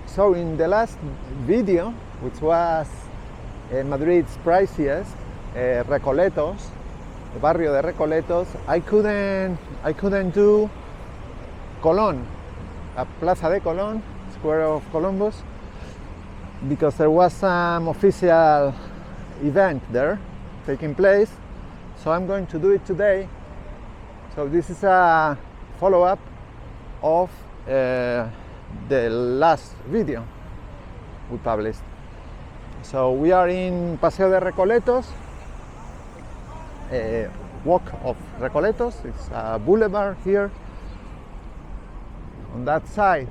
So in the last video, which was Madrid's priciest, Recoletos, the barrio de Recoletos, I couldn't do Colón, Plaza de Colón, Square of Columbus, because there was some official event there taking place. So I'm going to do it today. So this is a follow-up of the last video we published. So we are in Paseo de Recoletos, walk of Recoletos. It's a boulevard here. On that side,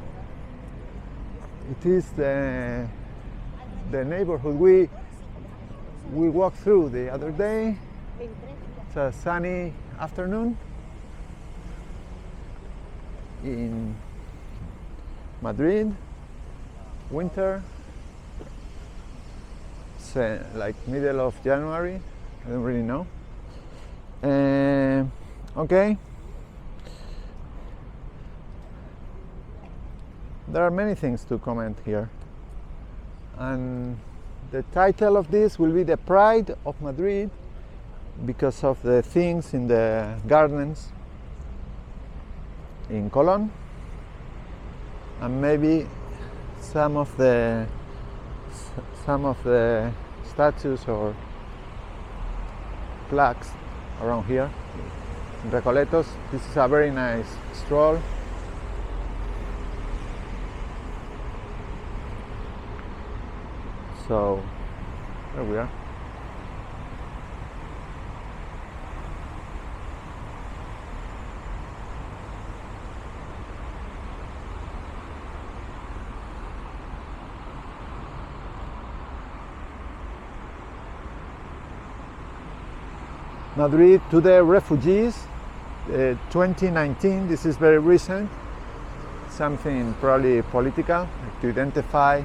it is the neighborhood we walked through the other day. It's a sunny afternoon in Madrid, winter. It's like middle of January, I don't really know. Okay. There are many things to comment here. And the title of this will be The Pride of Madrid, because of the things in the gardens in Colón, and maybe some of the statues or plaques around here in Recoletos. This is a very nice stroll. So there we are. Madrid to the refugees, 2019, this is very recent, something probably political, to identify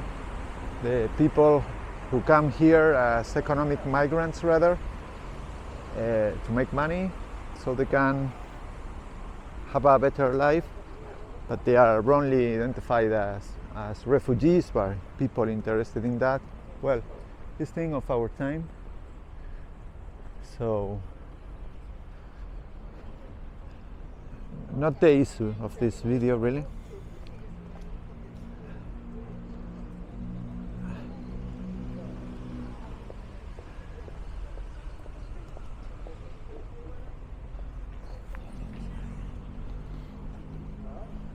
the people who come here as economic migrants rather, to make money so they can have a better life, but they are wrongly identified as refugees by people interested in that. Well, this thing of our time. So not the issue of this video really.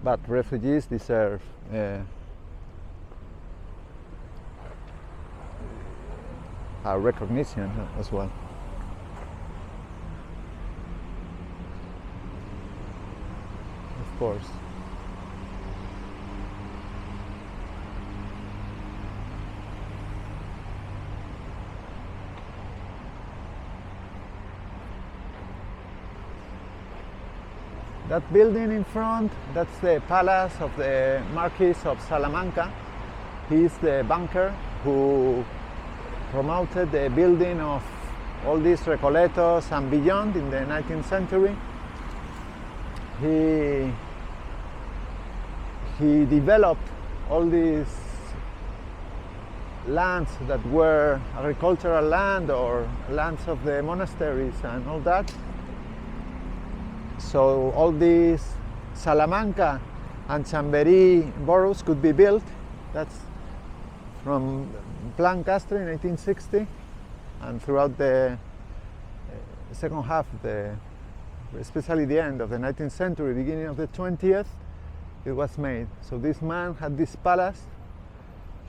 But refugees deserve a recognition as well. Of course. That building in front, that's the palace of the Marquis of Salamanca. He's the banker who promoted the building of all these Recoletos and beyond in the 19th century. He developed all these lands that were agricultural land or lands of the monasteries and all that. So all these Salamanca and Chamberí boroughs could be built. That's from Plan Castro in 1860, and throughout the second half of especially the end of the 19th century, beginning of the 20th, it was made. So this man had this palace,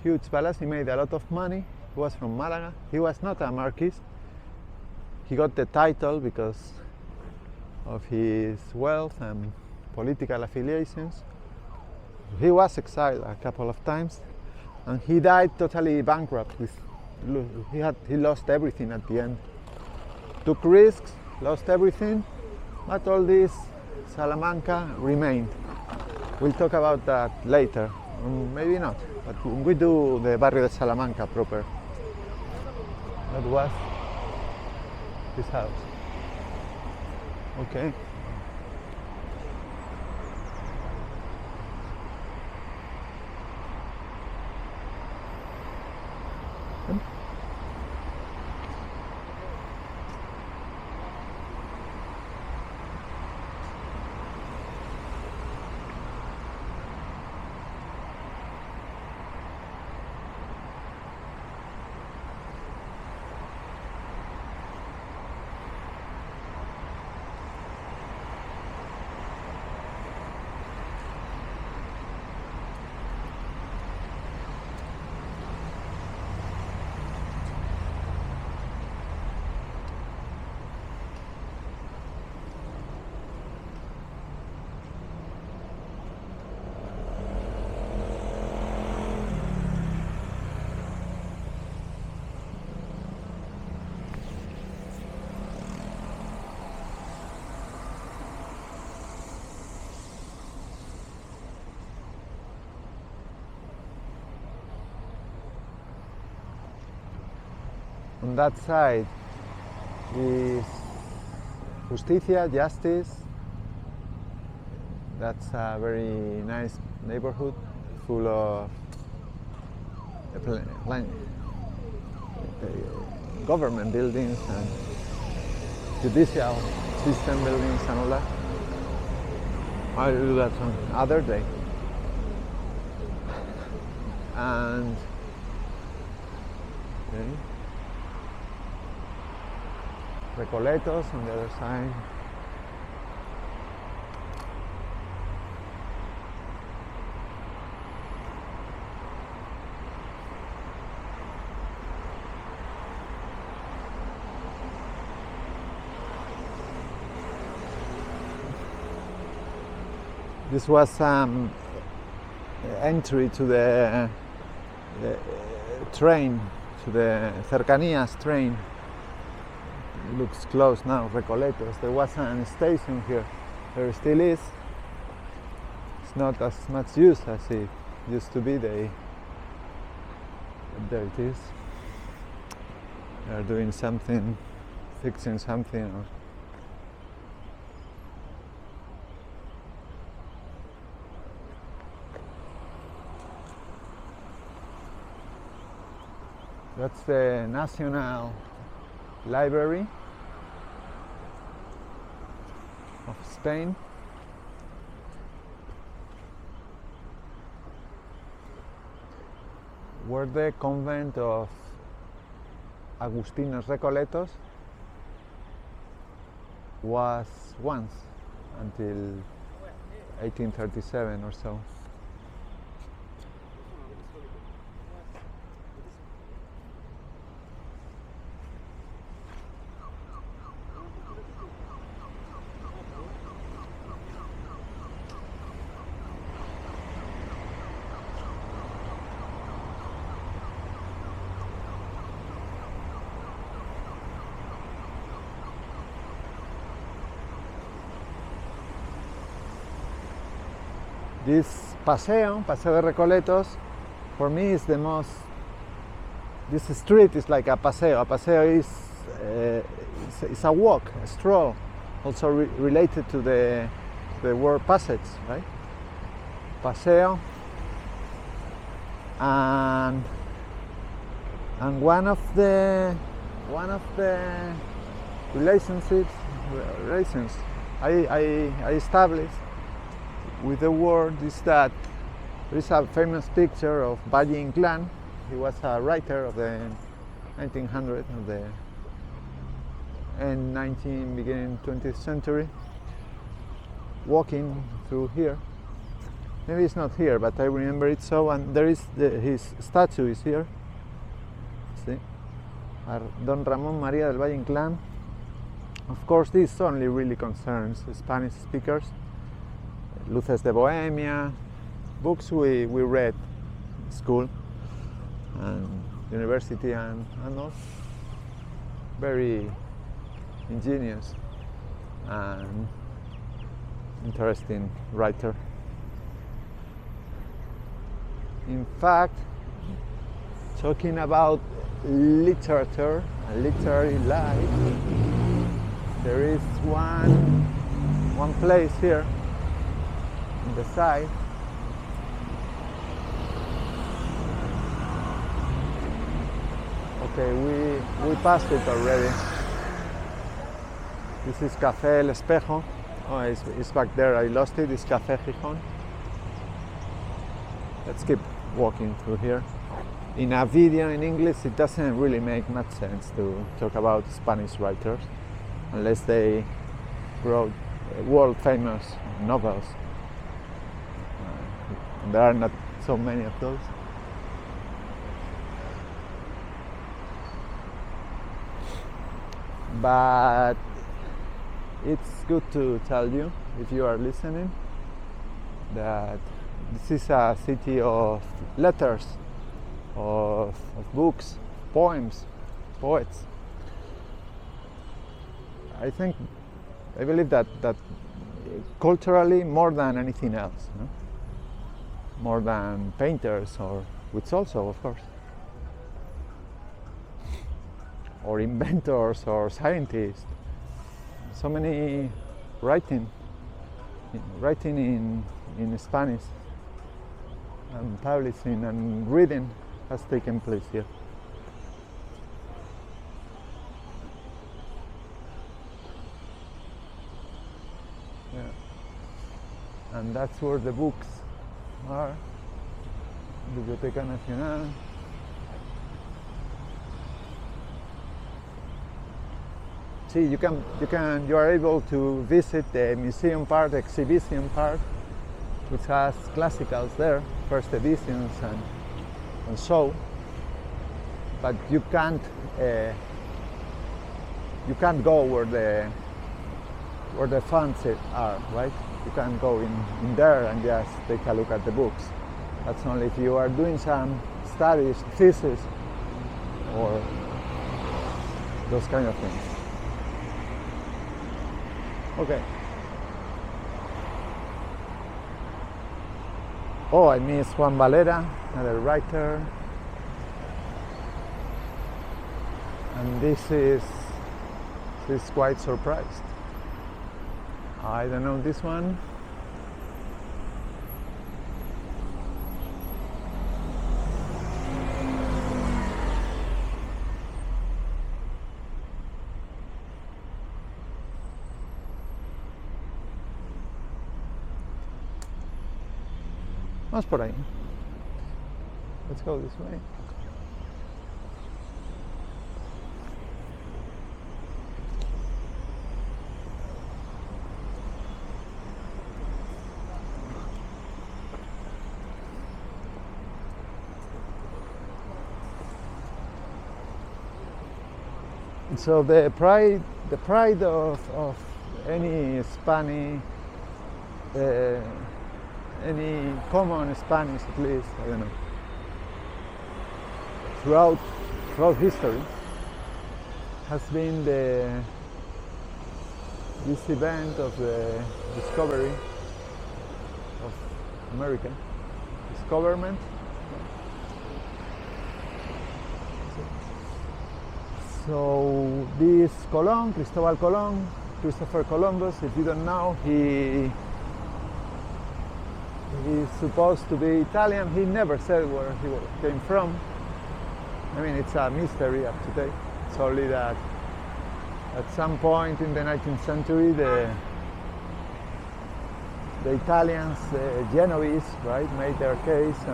huge palace. He made a lot of money. He was from Malaga. He was not a marquis. He got the title because of his wealth and political affiliations. He was exiled a couple of times, and he died totally bankrupt. He lost everything at the end. Took risks, lost everything, but all this Salamanca remained. We'll talk about that later, maybe not, but we do the Barrio de Salamanca proper. That was his house. Okay. On that side is Justicia, Justice. That's a very nice neighborhood full of government buildings and judicial system buildings and all that. I'll do that some other day. And okay. Recoletos on the other side. This was entry to the train, to the Cercanías train. It looks closed now, Recoletos. There was a station here. There still is. It's not as much used as it used to be. There it is. They're doing something, fixing something. Or that's the National Library of Spain. Where the convent of Agustinos Recoletos was once, until 1837 or so. This Paseo de Recoletos, for me is the most, this street is like a paseo. A paseo is it's a walk, a stroll, also related to the word passage, right? Paseo. And one of the relations I established with the word is that there is a famous picture of Valle Inclán. He was a writer of the 1900s, of the end 19th, beginning 20th century, walking through here. Maybe it's not here, but I remember it so. And there is his statue is here. See, Don Ramón María del Valle Inclán. Of course, this only really concerns Spanish speakers. Luces de Bohemia, books we read in school and university and all. Very ingenious and interesting writer. In fact, talking about literature and literary life, there is one place here on the side. Okay, we passed it already. This is Café El Espejo. Oh, it's back there. I lost it. It's Café Gijón. Let's keep walking through here. In a video in English, it doesn't really make much sense to talk about Spanish writers unless they wrote world-famous novels. There are not so many of those. But it's good to tell you, if you are listening, that this is a city of letters, of books, poems, poets. I believe that culturally more than anything else, no? More than painters, or which also, of course. or inventors or scientists. So many writing in Spanish and publishing and reading has taken place here. Yeah. And that's where the books are. Biblioteca Nacional. See, you are able to visit the museum part, exhibition part, which has classicals there, first editions and so. But you can't go where the funds are, right? You can't go in there and just take a look at the books. That's only if you are doing some studies, thesis, or those kind of things. Okay. Oh, I miss Juan Valera, another writer. And this is quite surprised. I don't know this one. Vamos por ahí. Let's go this way. So the pride of any Spanish, any common Spanish at least, I don't know, throughout history has been this event of the discovery of America, discoverment. So this Colón, Cristobal Colón, Christopher Columbus, if you don't know, he's supposed to be Italian. He never said where he came from. I mean, it's a mystery up to date. It's only that at some point in the 19th century, the Italians, the Genoese, right, made their case,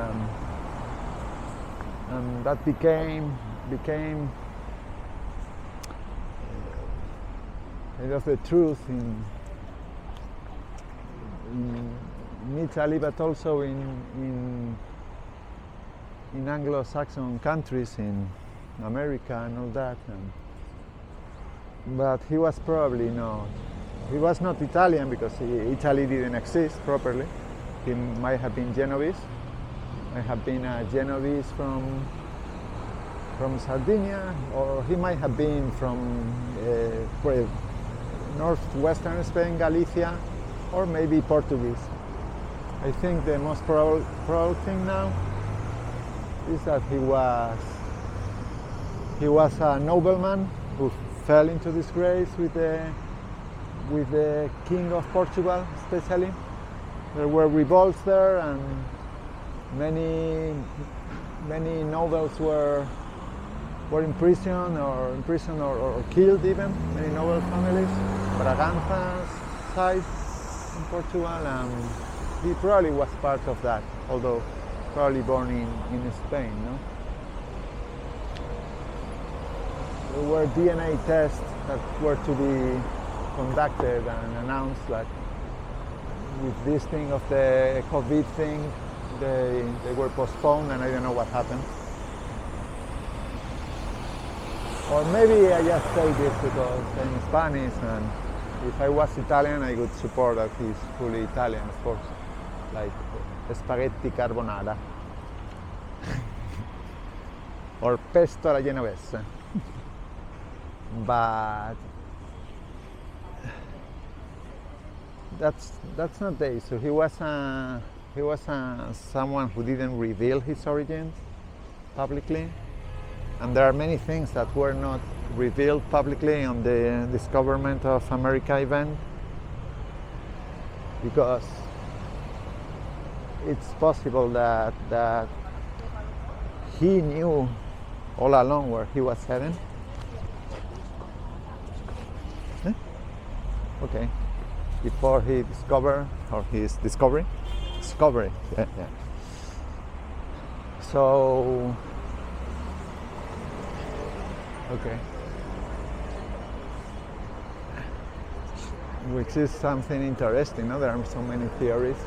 and that became kind of the truth in Italy, but also in Anglo-Saxon countries, in America and all that. But he was probably not. He was not Italian because Italy didn't exist properly. He might have been Genovese. Might have been a Genovese from Sardinia, or he might have been from northwestern Spain, Galicia, or maybe Portuguese. I think the most probable thing now is that he was a nobleman who fell into disgrace with the King of Portugal, especially. There were revolts there, and many nobles were imprisoned or killed even. Many noble families, Braganza's side in Portugal, and he probably was part of that, although probably born in Spain, no? There were DNA tests that were to be conducted and announced, like with this thing of the COVID thing, they were postponed, and I don't know what happened. Or maybe I just say this because I'm Spanish, and if I was Italian, I would support that he's fully Italian, of course, like spaghetti carbonara or pesto alla genovese. But that's not the issue. He was someone who didn't reveal his origins publicly, and there are many things that were not revealed publicly on the Discoveriment of America event, because it's possible that he knew all along where he was heading. Okay, before he discovered, or his discovery, yeah. So, okay, which is something interesting. No? There are so many theories,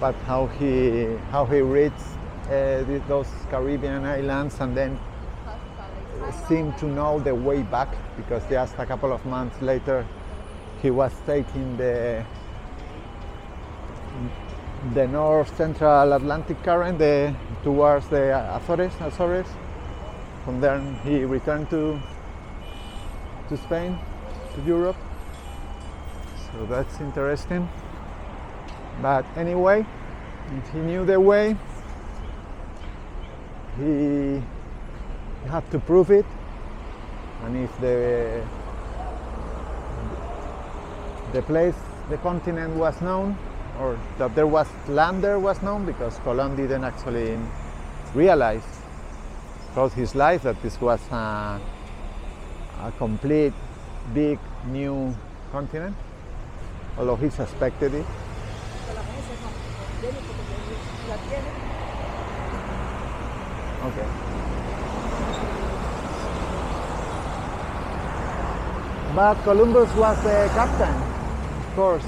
but how he reached those Caribbean islands and then seemed to know the way back, because just a couple of months later he was taking the north central Atlantic current towards the Azores. From there he returned to Spain, to Europe. So that's interesting. But anyway, if he knew the way, he had to prove it, and if the place, the continent was known, or that there was land there was known, because Colón didn't actually realize throughout his life that this was a complete, big, new continent, although he suspected it. Okay. But Columbus was the captain, of course,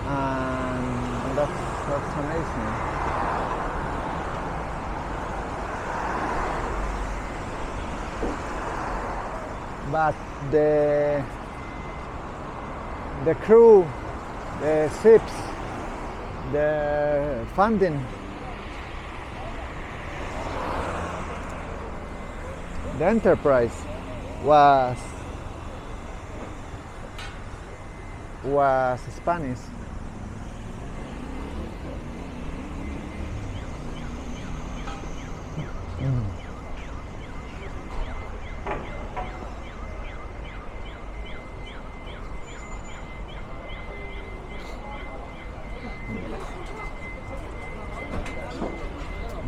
and that's amazing. But the crew, the ships, the funding, the enterprise was Spanish.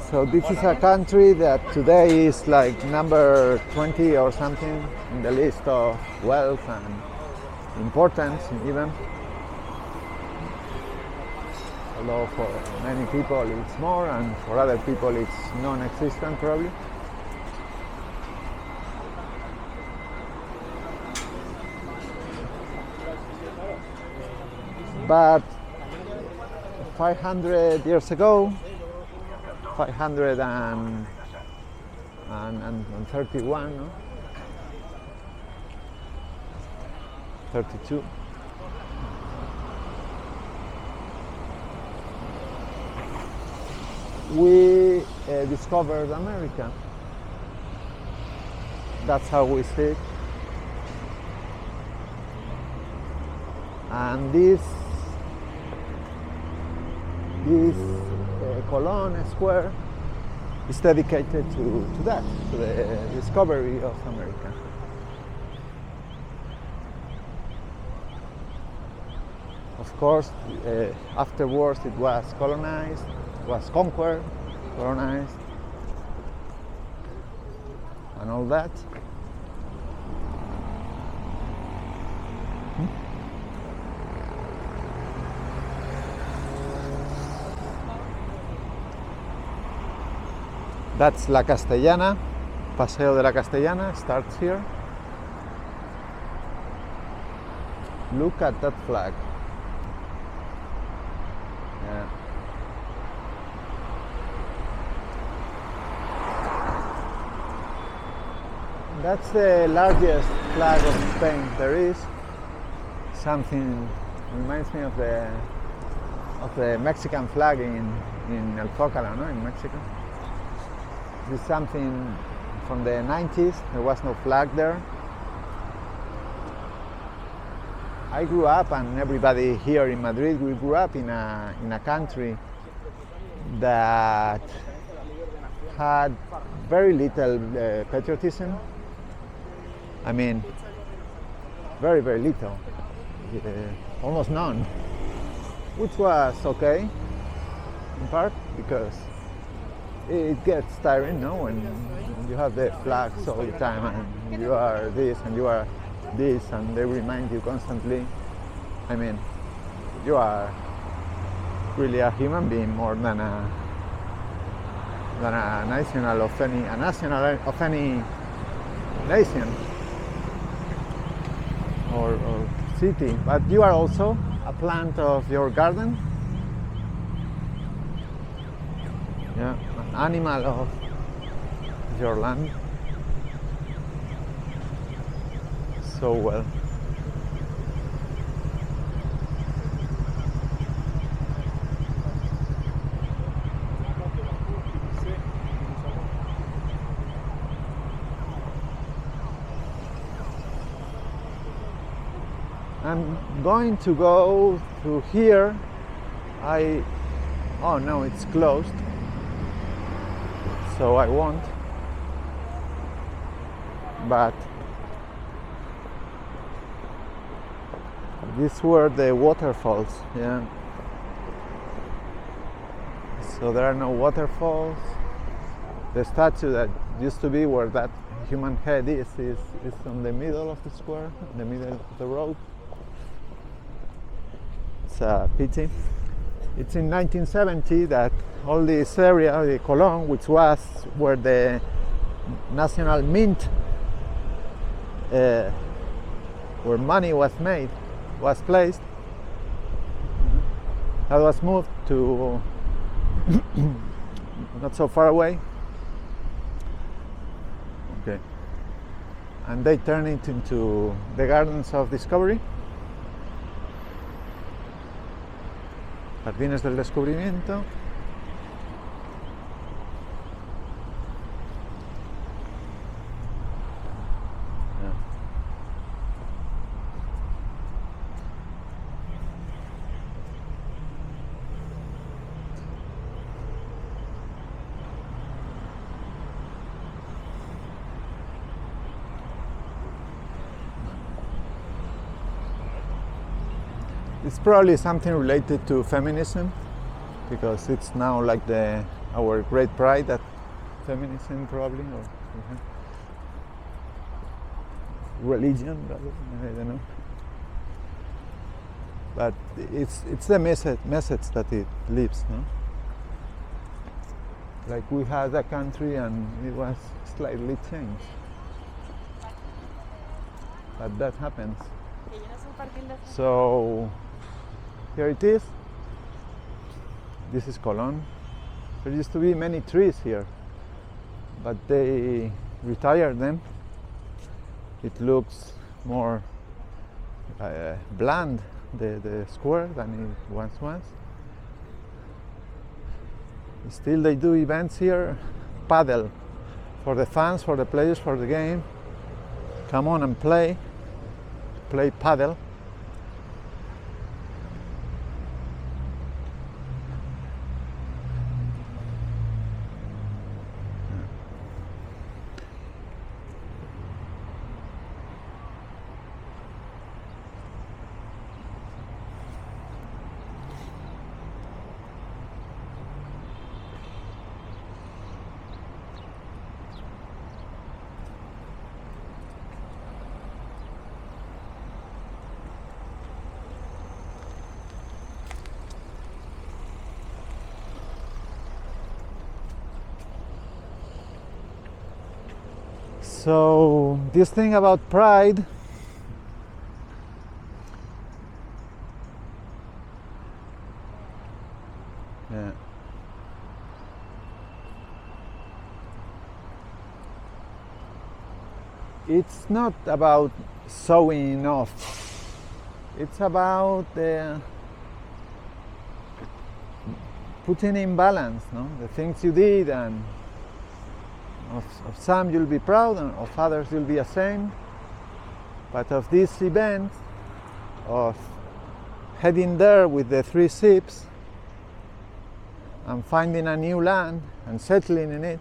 So this is a country that today is like number 20 or something in the list of wealth and importance even. Although for many people it's more, and for other people it's non-existent probably. But 500 years ago, 531, no? 32. We discovered America. That's how we see it. And this Colón Square is dedicated to that, to the discovery of America. Of course, afterwards it was colonized, was conquered, colonized, and all that. That's La Castellana, Paseo de la Castellana starts here. Look at that flag. Yeah. That's the largest flag of Spain there is. Something reminds me of the Mexican flag in El Zócalo, no? In Mexico. This is something from the 90s. There was no flag there. I grew up, and everybody here in Madrid, we grew up in a country that had very little patriotism. I mean, very, very little, almost none, which was okay, in part because it gets tiring, no? When you have the flags all the time and you are this and you are this and they remind you constantly. I mean, you are really a human being more than a national of any nation or city. But you are also a plant of your garden. Yeah, an animal of your land. So well. I'm going to go through here. Oh no, it's closed. So I won't. But these were the waterfalls, yeah. So there are no waterfalls. The statue that used to be where that human head is on the middle of the square, in the middle of the road. It's a pity. It's in 1970 that all this area, the Colón, which was where the national mint, where money was placed, that was moved to not so far away. Okay. And they turned it into the Gardens of Discovery. Jardines del Descubrimiento. It's probably something related to feminism, because it's now like our great pride at feminism, probably, or religion, rather, I don't know. But it's the message that it leaves, no? Like we had a country and it was slightly changed, but that happens. So here it is. This is Colón. There used to be many trees here, but they retired them. It looks more bland, the square, than it once was. Still they do events here. Paddle for the fans, for the players, for the game. Come on and play paddle. So this thing about pride, yeah. It's not about showing off. It's about putting in balance, no? The things you did, and of some you'll be proud, and of others you'll be ashamed. But of this event, of heading there with the 3 ships and finding a new land and settling in it,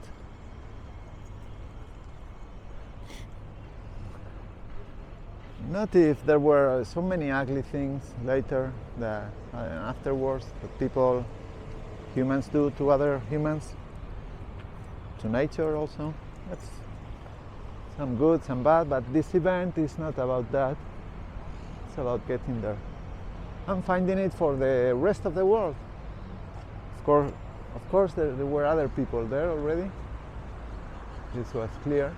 Not if there were so many ugly things later, that afterwards, that humans do to other humans, to nature also. That's some good, some bad, but this event is not about that. It's about getting there. I'm finding it for the rest of the world. Of course, there were other people there already. This was clear.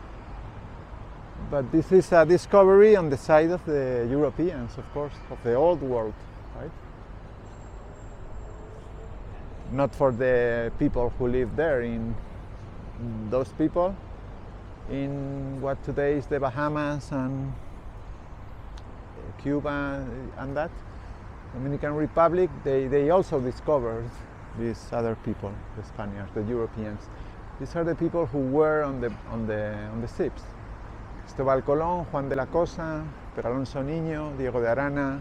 But this is a discovery on the side of the Europeans, of course, of the old world, right? Not for the people who live there, in those people in what today is the Bahamas and Cuba and that, Dominican Republic, they also discovered these other people, the Spaniards, the Europeans. These are the people who were on the ships. Cristóbal Colón, Juan de la Cosa, Pedro Alonso Niño, Diego de Arana,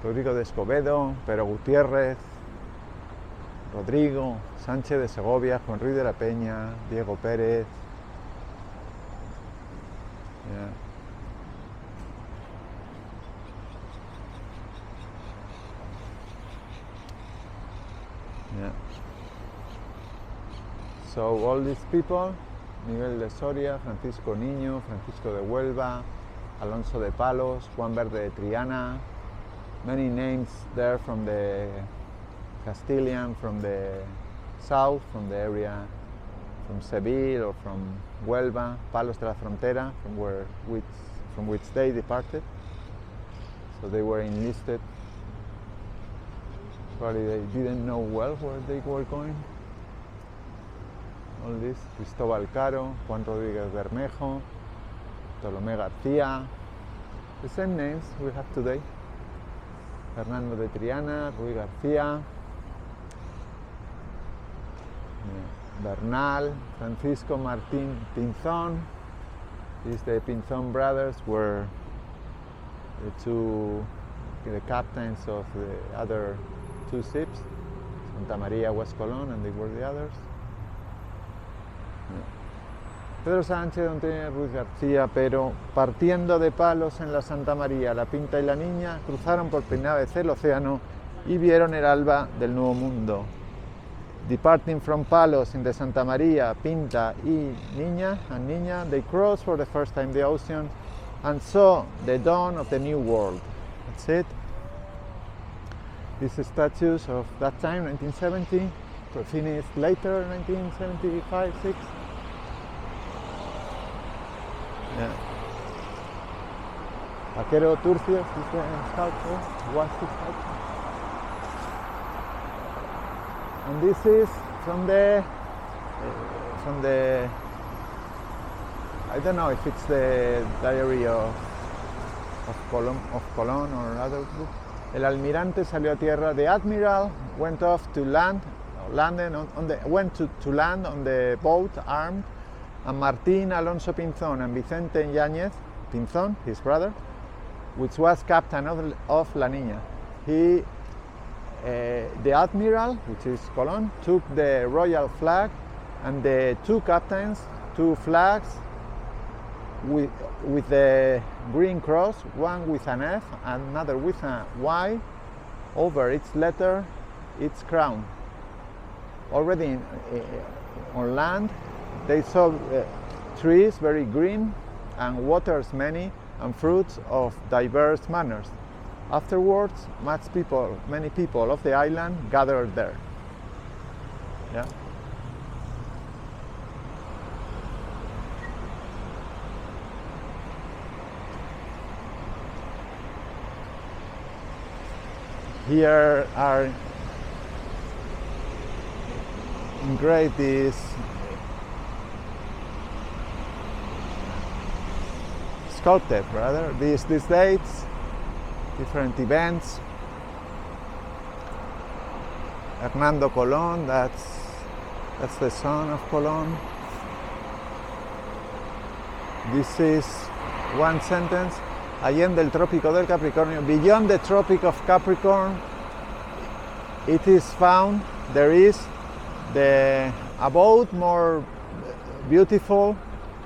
Rodrigo de Escobedo, Pedro Gutiérrez, Rodrigo, Sánchez de Segovia, Juan Ruiz de la Peña, Diego Pérez. Yeah. Yeah. So all these people, Miguel de Soria, Francisco Niño, Francisco de Huelva, Alonso de Palos, Juan Verde de Triana, many names there from the Castilian, from the south, from the area, from Seville or from Huelva, Palos de la Frontera, from which they departed. So they were enlisted. Probably they didn't know well where they were going. All this, Cristóbal Caro, Juan Rodríguez Bermejo, Tolomé García, the same names we have today. Fernando de Triana, Ruy García, Bernal, Francisco Martín Pinzón. These the Pinzón brothers were the captains of the other two ships. Santa María was Colón and they were the others. Pedro Sánchez, Don Antonio Ruiz García, pero partiendo de Palos en la Santa María, la Pinta y la Niña, cruzaron por primera vez el océano y vieron el alba del Nuevo Mundo. Departing from Palos in the Santa María, Pinta y Niña, they crossed for the first time the ocean and saw the dawn of the new world. That's it. These statues of that time, 1970, finished later, 1975, 6. Yeah. Vaquero Turcios is the sculptor, was the sculptor. And this is from the I don't know if it's the diary of Colón or other book. El almirante salió a tierra. The admiral went off to land, went to land on the boat armed, and Martín Alonso Pinzón and Vicente Yáñez Pinzón, his brother, which was captain of La Niña. The admiral, which is Colón, took the royal flag, and the two captains, two flags with the green cross, one with an F and another with a Y, over its letter, its crown. Already on land, they saw trees very green and waters many and fruits of diverse manners. Afterwards, many people of the island gathered there. Yeah. Here are engraved these sculpted rather these dates, different events. Hernando Colón, that's the son of Colón. This is one sentence. Allende el trópico del Capricornio, beyond the Tropic of Capricorn, it is found, there is the abode more beautiful,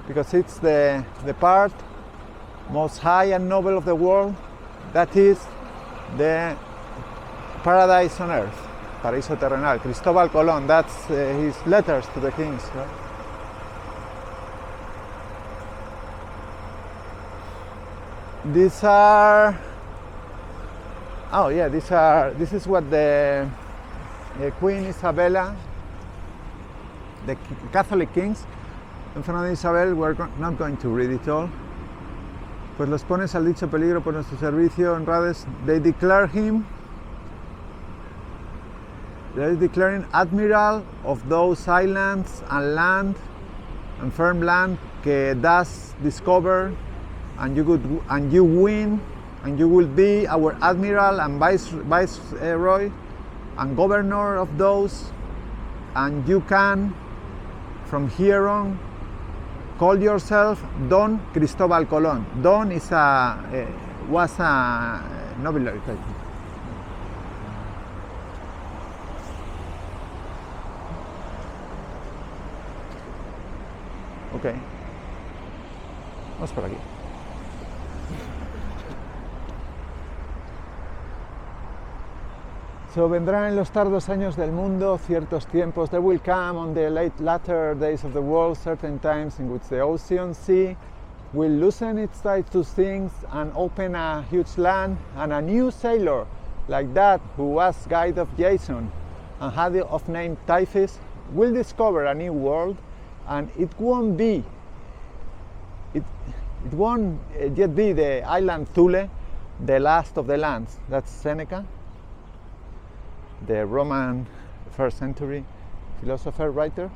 because it's the part most high and noble of the world, that is the paradise on earth, paraíso terrenal. Cristóbal Colón, that's his letters to the kings, right? These are, oh yeah, this is what the Queen Isabella, the Catholic kings, and Fernando y Isabel, we're not going to read it all. Pues los pones al dicho peligro por nuestro servicio, honrades. They declare him, they're declaring admiral of those islands and land and firm land que thus discover, and you win, and you will be our admiral and viceroy and governor of those, and you can from here on call yourself Don Cristóbal Colón. Don is was a nobility. Okay. Vamos por aquí. So, vendrán en los tardos años del mundo ciertos tiempos. There will come on the latter days of the world certain times in which the ocean sea will loosen its ties to things and open a huge land, and a new sailor like that who was guide of Jason and had of name Typhus will discover a new world, and it won't yet be the island Thule, the last of the lands. That's Seneca, the Roman 1st century philosopher, writer,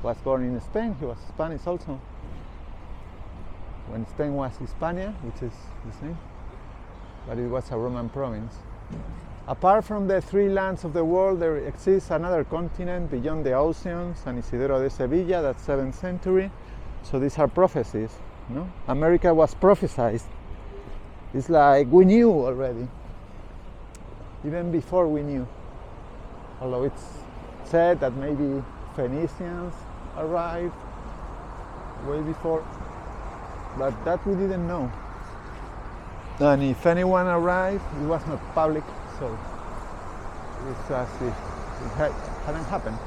was born in Spain. He was Spanish also. When Spain was Hispania, which is the same, but it was a Roman province. Apart from the three lands of the world, there exists another continent beyond the oceans, San Isidoro de Sevilla, that's 7th century. So these are prophecies. No? America was prophesied. It's like we knew already, even before we knew. Although it's said that maybe Phoenicians arrived way before, but that we didn't know. And if anyone arrived, it was not public, so it's as if it hadn't happened.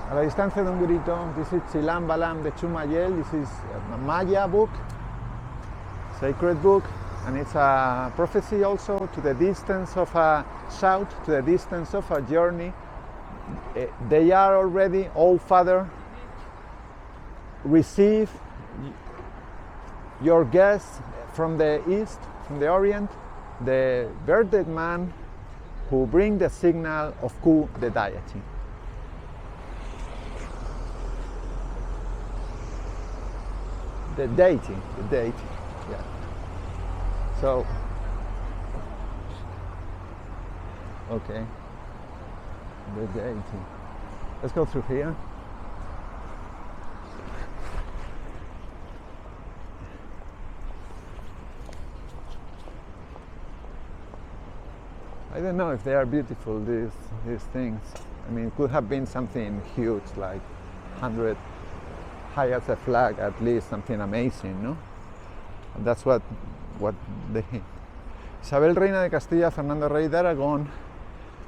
A la distancia de un grito, this is Chilam Balam de Chumayel. This is a Maya book, sacred book, and it's a prophecy also to the distance of a shout, to the distance of a journey. They are already, oh Father, receive your guests from the east, from the orient, the bearded man who bring the signal of Ku, the deity. The deity, yeah. So, okay, the deity. Let's go through here. I don't know if they are beautiful, these things. I mean, it could have been something huge, like 100 high as a flag, at least something amazing, no? And that's what they hit. Isabel Reina de Castilla, Fernando Rey de Aragón,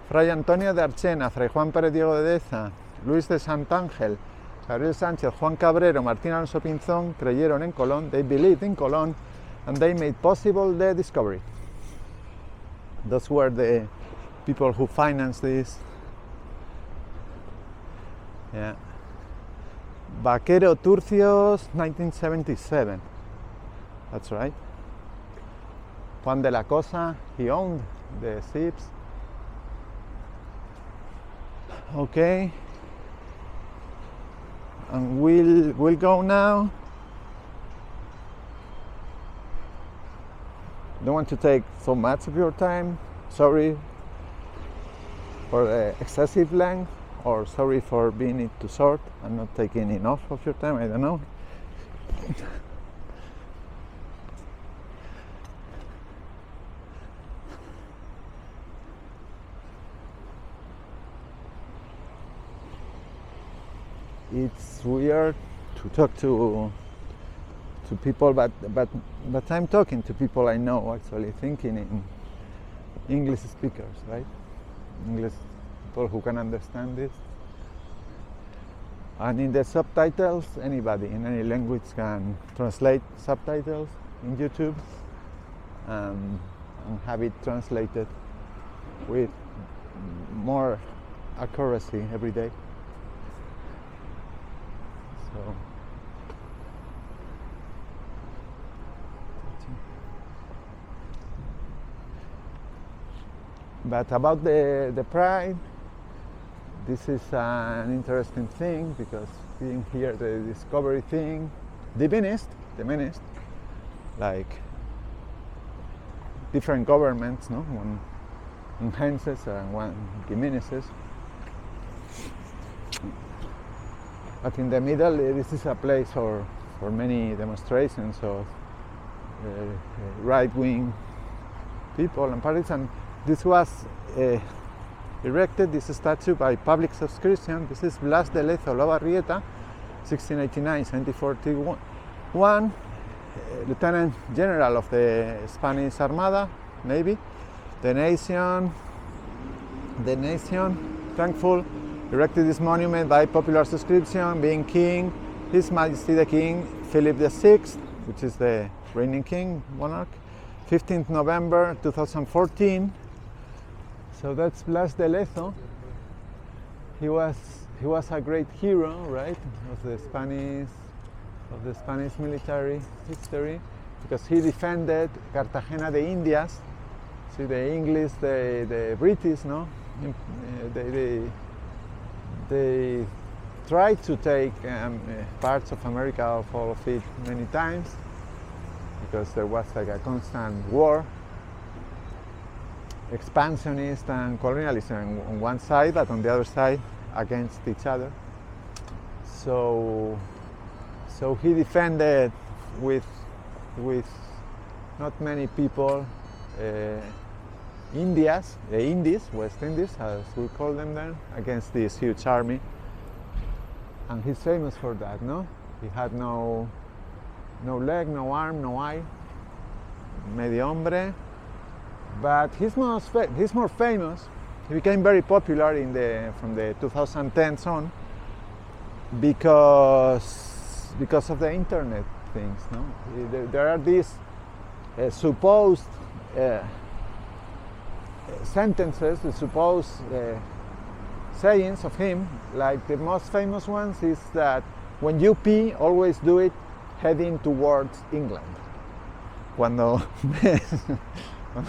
Fray Antonio de Archena, Fray Juan Pérez Diego de Deza, Luis de Santángel, Gabriel Sánchez, Juan Cabrero, Martín Alonso Pinzón creyeron en Colón, they believed in Colón, and they made possible the discovery. Those were the people who financed this. Yeah. Vaquero Turcios, 1977. That's right. Juan de la Cosa, he owned the ships. Okay. And we'll go now. Don't want to take so much of your time. Sorry for the excessive length, or sorry for being it too short and not taking enough of your time. I don't know. It's weird to talk to to people, but I'm talking to people I know, actually thinking in English speakers, right? English people who can understand this. And in the subtitles, anybody in any language can translate subtitles in YouTube and have it translated with more accuracy every day. So but about the pride, this is an interesting thing, because being here, the discovery thing, diminished, like different governments, no? One enhances and one diminishes. But in the middle, this is a place for many demonstrations of right-wing people and parties, and this was erected, this statue, by public subscription. This is Blas de Lezo Lobarrieta, 1689-1741, Lieutenant General of the Spanish Armada, Navy. The nation, thankful, erected this monument by popular subscription, being King, His Majesty the King Philip VI, which is the reigning king, monarch, 15th November 2014. So that's Blas de Lezo. He was a great hero, right, of the Spanish military history, because he defended Cartagena de Indias. See, the English, the British, no, they tried to take parts of America, of all of it, many times, because there was like a constant war, expansionist and colonialism on one side, but on the other side against each other. So he defended with not many people Indies, West Indies, as we call them then, against this huge army. And he's famous for that, no? He had no leg, no arm, no eye, medio hombre. But he's more famous. He became very popular from the 2010s on because of the internet things, no? There are these supposed sentences, the supposed sayings of him. Like the most famous ones is that when you pee, always do it heading towards England. Cuando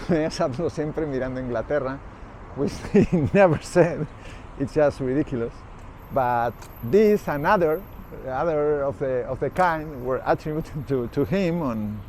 veas hablo siempre mirando Inglaterra, which he never said. It's just ridiculous. But this and other of the kind were attributed to him on